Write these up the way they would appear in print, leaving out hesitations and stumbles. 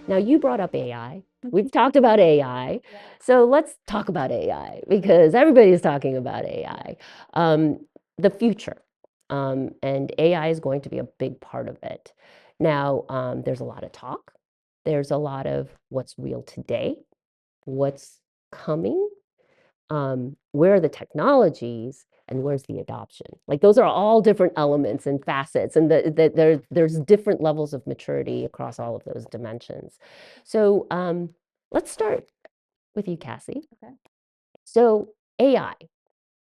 Now, you brought up AI. We've talked about AI. So let's talk about AI because everybody is talking about AI. The future. And AI is going to be a big part of it. Now, there's a lot of talk. There's a lot of what's real today, what's coming, where are the technologies, and where's the adoption? Like those are all different elements and facets, and there's different levels of maturity across all of those dimensions. So let's start with you, Cassie. Okay. So AI,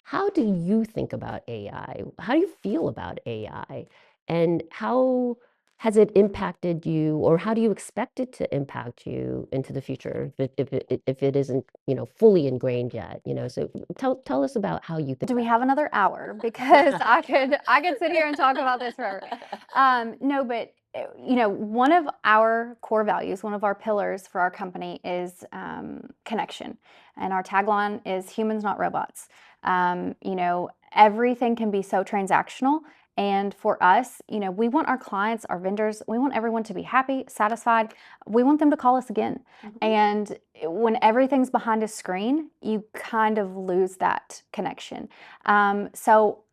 how do you think about AI? How do you feel about AI? And how has it impacted you, or how do you expect it to impact you into the future if it isn't, fully ingrained yet, So tell us about how you think. Do we have another hour? Because I could sit here and talk about this forever. No, but one of our core values, one of our pillars for our company is connection, and our tagline is humans, not robots. Everything can be so transactional. And for us, we want our clients, our vendors, we want everyone to be happy, satisfied. We want them to call us again. And when everything's behind a screen, you kind of lose that connection. So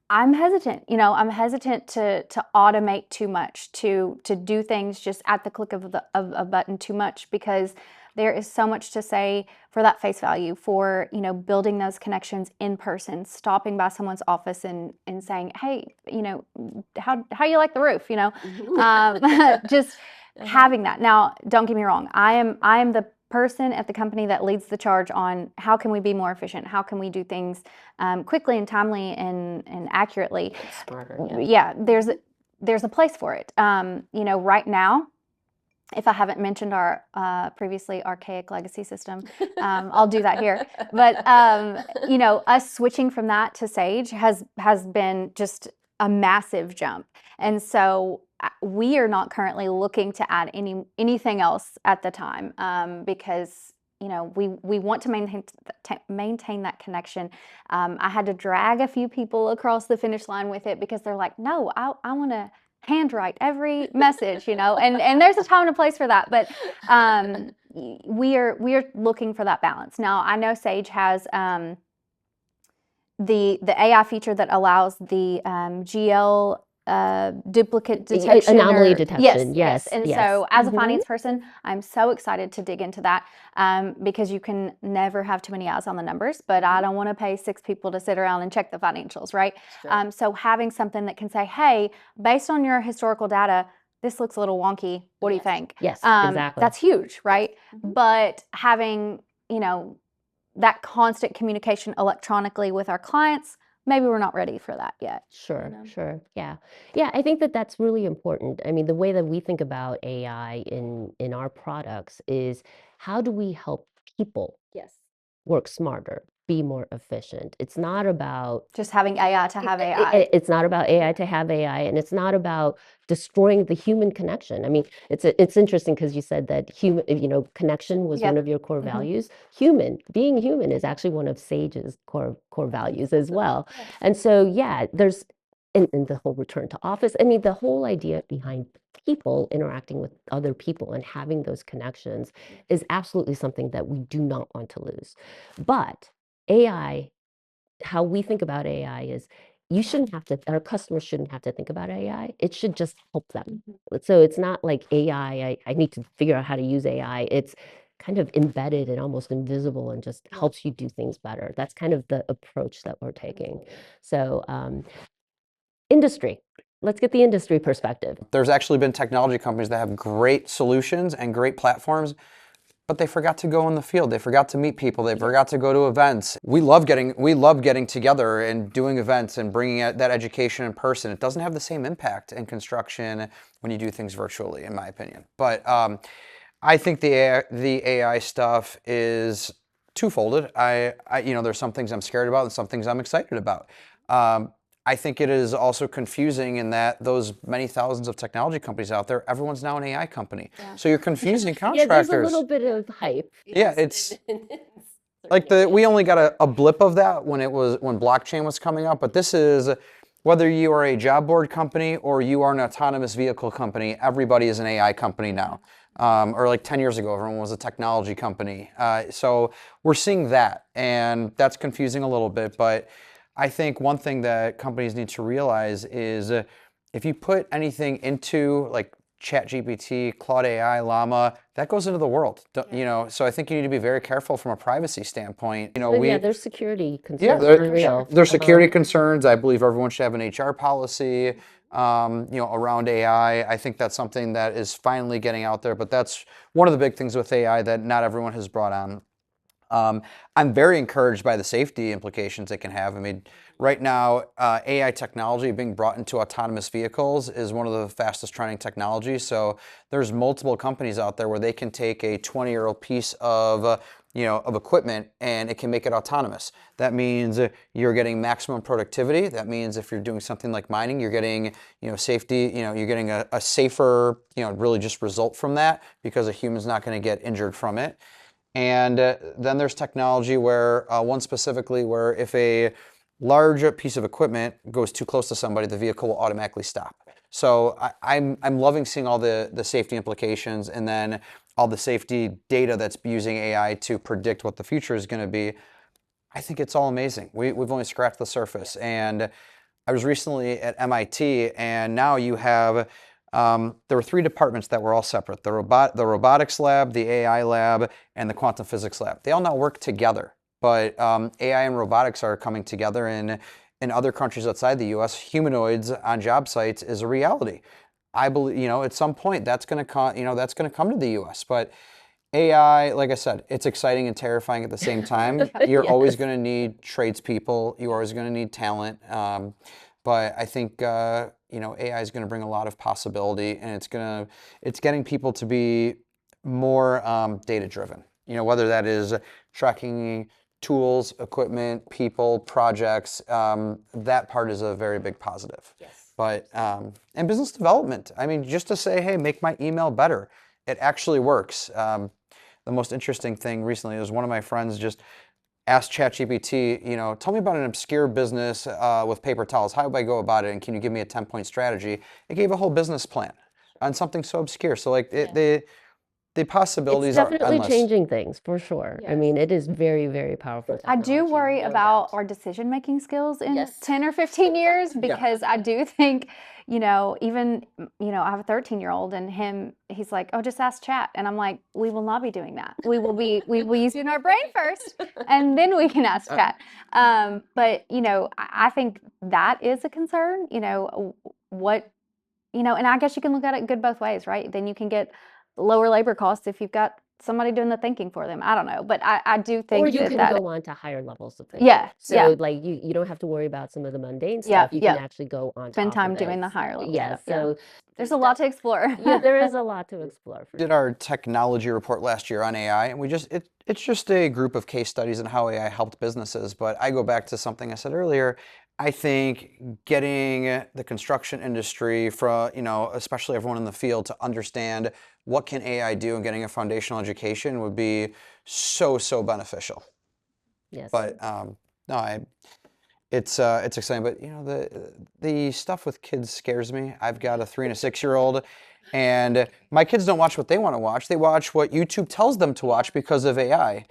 I'm hesitant. I'm hesitant to automate too much, to do things just at the click of a button too much, because there is so much to say for that face value, for building those connections in person, stopping by someone's office and saying, hey, how you like the roof, just having that. Now, don't get me wrong, I am the person at the company that leads the charge on how can we be more efficient, how can we do things quickly and timely and accurately. Smarter, yeah, there's a place for it. Right now, if I haven't mentioned our previously archaic legacy system, I'll do that here. But us switching from that to Sage has been just a massive jump, and so we are not currently looking to add anything else at the time, because we want to maintain that connection. I had to drag a few people across the finish line with it because they're like, no, I want to handwrite every message, and there's a time and a place for that, but we are looking for that balance. Now, I know Sage has the AI feature that allows the GL duplicate detection, anomaly detection. Yes. And so as a finance person, I'm so excited to dig into that, because you can never have too many eyes on the numbers, but I don't want to pay 6 people to sit around and check the financials, right? Sure. So having something that can say, hey, based on your historical data, this looks a little wonky. What do you think? Yes, exactly. That's huge, right? But having, that constant communication electronically with our clients, maybe we're not ready for that yet. Sure, sure. Yeah. Yeah, I think that that's really important. I mean, the way that we think about AI in our products is how do we help people work smarter, be more efficient? It's not about just having AI to have AI. It's not about AI to have AI, and it's not about destroying the human connection. I mean, it's interesting because you said that connection was one of your core values. Being human is actually one of Sage's core values as well. And so, yeah, there's in the whole return to office. I mean, the whole idea behind people interacting with other people and having those connections is absolutely something that we do not want to lose. But AI, how we think about AI is our customers shouldn't have to think about AI. It should just help them. So it's not like AI, I need to figure out how to use AI. It's kind of embedded and almost invisible and just helps you do things better. That's kind of the approach that we're taking. So industry. Let's get the industry perspective. There's actually been technology companies that have great solutions and great platforms, but they forgot to go in the field. They forgot to meet people. They forgot to go to events. We love getting together and doing events and bringing that education in person. It doesn't have the same impact in construction when you do things virtually, in my opinion. But I think the AI stuff is twofolded. There's some things I'm scared about and some things I'm excited about. I think it is also confusing in that those many thousands of technology companies out there, everyone's now an AI company. So you're confusing contractors. Yeah, there's a little bit of hype. Yeah, it's like we only got a blip of that when blockchain was coming up, but this is whether you are a job board company or you are an autonomous vehicle company, everybody is an AI company now. Or like 10 years ago, everyone was a technology company. So we're seeing that, and that's confusing a little bit. But I think one thing that companies need to realize is if you put anything into like ChatGPT, Claude AI, Llama, that goes into the world. You know, so I think you need to be very careful from a privacy standpoint. You know, But yeah, there's security yeah, concerns for real. there's security concerns. I believe everyone should have an HR policy, you know, around AI. I think that's something that is finally getting out there, but that's one of the big things with AI that not everyone has brought on. I'm very encouraged by the safety implications it can have. I mean, right now, AI technology being brought into autonomous vehicles is one of the fastest trending technologies. So there's multiple companies out there where they can take a 20-year-old piece of you know, of equipment and it can make it autonomous. That means you're getting maximum productivity. That means if you're doing something like mining, you're getting, you know, safety, you know, you're getting a safer, you know, really just result from that because a human's not going to get injured from it. And then there's technology where, one specifically, where if a large piece of equipment goes too close to somebody, the vehicle will automatically stop. So I'm loving seeing all the safety implications and then all the safety data that's using AI to predict what the future is going to be. I think it's all amazing. We've only scratched the surface. And I was recently at MIT, and now you have there were 3 departments that were all separate: the robotics lab, the AI lab, and the quantum physics lab. They all now work together, but AI and robotics are coming together. In other countries outside the U.S., humanoids on job sites is a reality. I believe, you know, at some point that's going to come, you know, that's going to come to the U.S. But AI, like I said, it's exciting and terrifying at the same time. You're always going to need tradespeople. You're always going to need talent. But I think you know, AI is going to bring a lot of possibility, and it's getting people to be more data driven. You know, whether that is tracking tools, equipment, people, projects. That part is a very big positive. Yes. But and business development. I mean, just to say, hey, make my email better. It actually works. The most interesting thing recently was one of my friends just asked ChatGPT, you know, tell me about an obscure business with paper towels. How do I go about it? And can you give me a 10-point strategy? It gave a whole business plan on something so obscure. So like the possibilities It's are definitely endless. changing things for sure. I mean, it is very, very powerful I do technology, worry no about doubt. our decision-making skills in Yes. 10 or 15 years because I do think, you know, even, you know, I have a 13-year-old and he's like, oh, just ask chat. And I'm like, we will not be doing that. We will be using our brain first and then we can ask chat. But, you know, I think that is a concern, you know, what, you know, and I guess you can look at it good both ways, right? Then you can get lower labor costs if you've got somebody doing the thinking for them. I don't know, but I do think Or you can that go on to higher levels of thinking. yeah, So yeah, like you don't have to worry about some of the mundane yeah, stuff. You yeah. can actually go on Spend top time of doing it. the higher level Yeah, stuff. Yeah. so There's a lot to explore. yeah, there is a lot to explore. For Did our technology report last year on AI, and it's just a group of case studies on how AI helped businesses. But I go back to something I said earlier. I think getting the construction industry, from, you know, especially everyone in the field, to understand what can AI do and getting a foundational education would be so beneficial. Yes. But no, it's exciting. But you know, the stuff with kids scares me. I've got a 3 and a 6-year-old, and my kids don't watch what they want to watch. They watch what YouTube tells them to watch because of AI.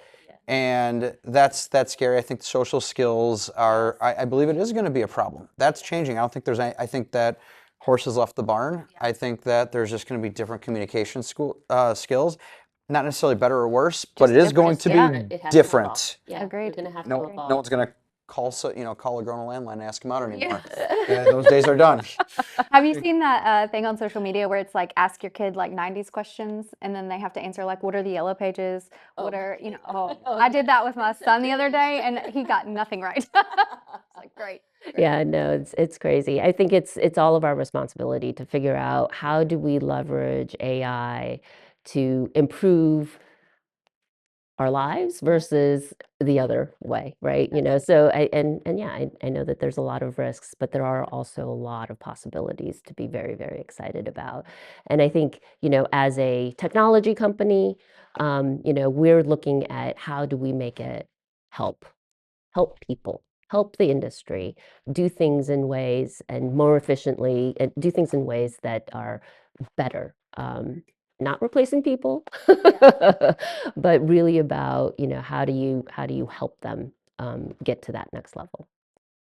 And that's scary. I think social skills are, I believe it is going to be a problem. That's changing. I don't think I think that horses left the barn. I think that there's just going to be different communication skills. Not necessarily better or worse, but it is going to be different. Yeah, Agreed. You're gonna have to No evolve. one's going to call a girl on a landline and ask them out anymore. Those days are done. Have you seen that thing on social media where it's like ask your kid like 90s questions and then they have to answer like what are the yellow pages? What are, you know, I did that with my son the other day and he got nothing right. It's like great. Yeah, no, it's crazy. I think it's all of our responsibility to figure out how do we leverage AI to improve our lives versus the other way, right? You know, so I know that there's a lot of risks, but there are also a lot of possibilities to be very, very excited about. And I think, you know, as a technology company, you know, we're looking at how do we make it help people, help the industry do things in ways and more efficiently, and do things in ways that are better. Not replacing people, but really about, how do you help them get to that next level?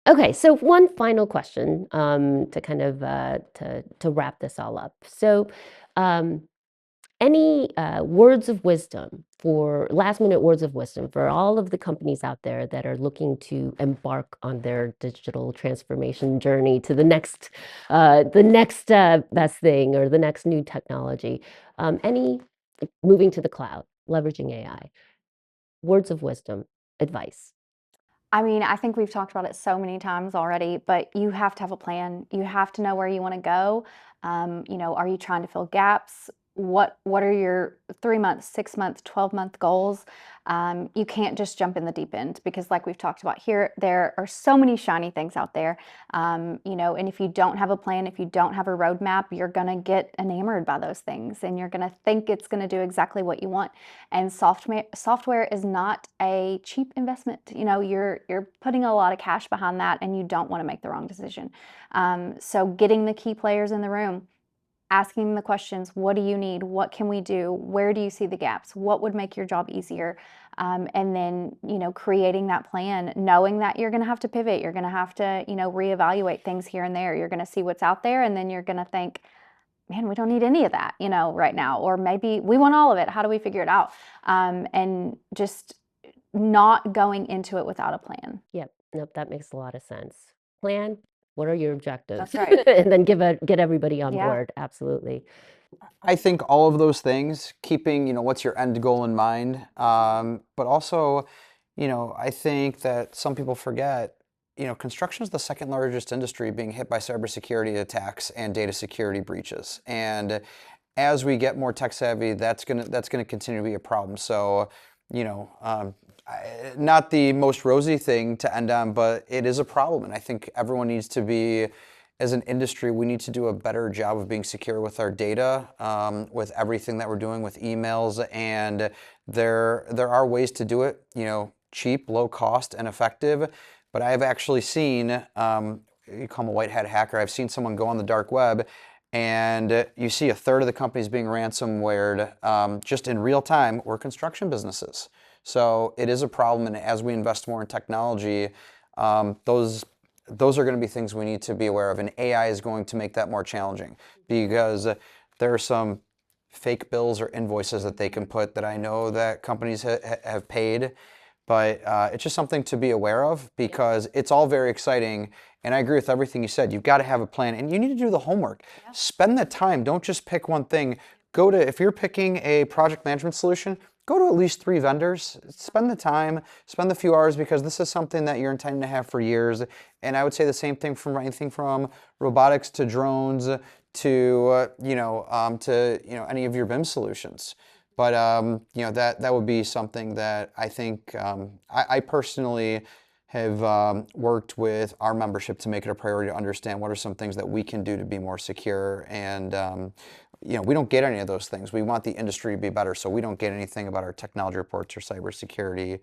Okay, so one final question to kind of to wrap this all up. So, um, any words of wisdom for last minute words of wisdom for all of the companies out there that are looking to embark on their digital transformation journey to the next best thing or the next new technology? Any moving to the cloud, leveraging AI, words of wisdom, advice. I mean, I think we've talked about it so many times already, but you have to have a plan. You have to know where you want to go. Are you trying to fill gaps? What are your 3 months, 6 months, 12-month goals? You can't just jump in the deep end because, like we've talked about here, there are so many shiny things out there. And if you don't have a plan, if you don't have a roadmap, you're gonna get enamored by those things, and you're gonna think it's gonna do exactly what you want. And software is not a cheap investment. You're putting a lot of cash behind that, and you don't want to make the wrong decision. So getting the key players in the room, asking the questions, what do you need? What can we do? Where do you see the gaps? What would make your job easier? And then, creating that plan, knowing that you're going to have to pivot. You're going to have to, reevaluate things here and there. You're going to see what's out there, and then you're going to think, man, we don't need any of that, right now. Or maybe we want all of it. How do we figure it out? And just not going into it without a plan. Yep. Nope, that makes a lot of sense. Plan, what are your objectives? That's right. And then get everybody on Yeah. board. Absolutely. I think all of those things, keeping, what's your end goal in mind, but also, I think that some people forget, construction is the second largest industry being hit by cybersecurity attacks and data security breaches. And as we get more tech savvy, that's gonna continue to be a problem. So, not the most rosy thing to end on, but it is a problem, and I think everyone needs to be, as an industry, we need to do a better job of being secure with our data, with everything that we're doing with emails, and there are ways to do it, cheap, low cost, and effective. But I have actually seen, you call them a white hat hacker, I've seen someone go on the dark web, and you see a third of the companies being ransomwared just in real time were construction businesses. So it is a problem, and as we invest more in technology, those are going to be things we need to be aware of, and AI is going to make that more challenging because there are some fake bills or invoices that they can put that I know that companies have paid, but it's just something to be aware of because it's all very exciting, and I agree with everything you said. You've got to have a plan, and you need to do the homework. Yeah. Spend the time. Don't just pick one thing. If you're picking a project management solution, go to at least 3 vendors, spend the time, spend the few hours, because this is something that you're intending to have for years. And I would say the same thing from anything from robotics to drones to, any of your BIM solutions. But, that would be something that I think I personally have worked with our membership to make it a priority to understand what are some things that we can do to be more secure. And we don't get any of those things. We want the industry to be better, so we don't get anything about our technology reports or cybersecurity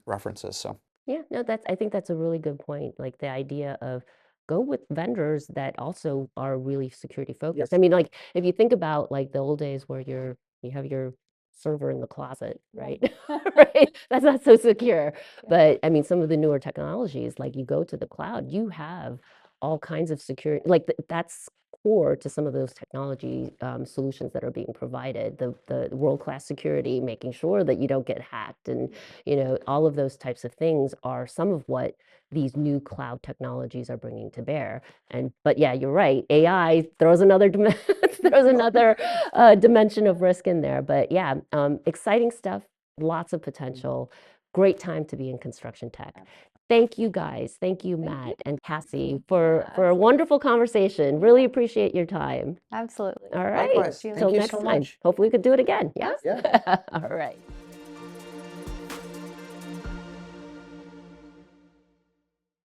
references. So yeah, no, I think that's a really good point. Like the idea of go with vendors that also are really security focused. Yes. I mean, like if you think about like the old days where you have your server in the closet, right? Right? That's not so secure. Yeah. But I mean, some of the newer technologies, like you go to the cloud, you have all kinds of security, like that's core to some of those technology solutions that are being provided, the world-class security, making sure that you don't get hacked, and all of those types of things are some of what these new cloud technologies are bringing to bear. But yeah, you're right, AI throws another dimension of risk in there. But yeah, exciting stuff, lots of potential, great time to be in construction tech. Thank you guys. Thank you, Matt and Cassie, for a wonderful conversation. Really appreciate your time. Absolutely. All right. Likewise. Thank you Till next so time. much. Hopefully we could do it again. Yeah. Yeah. All right.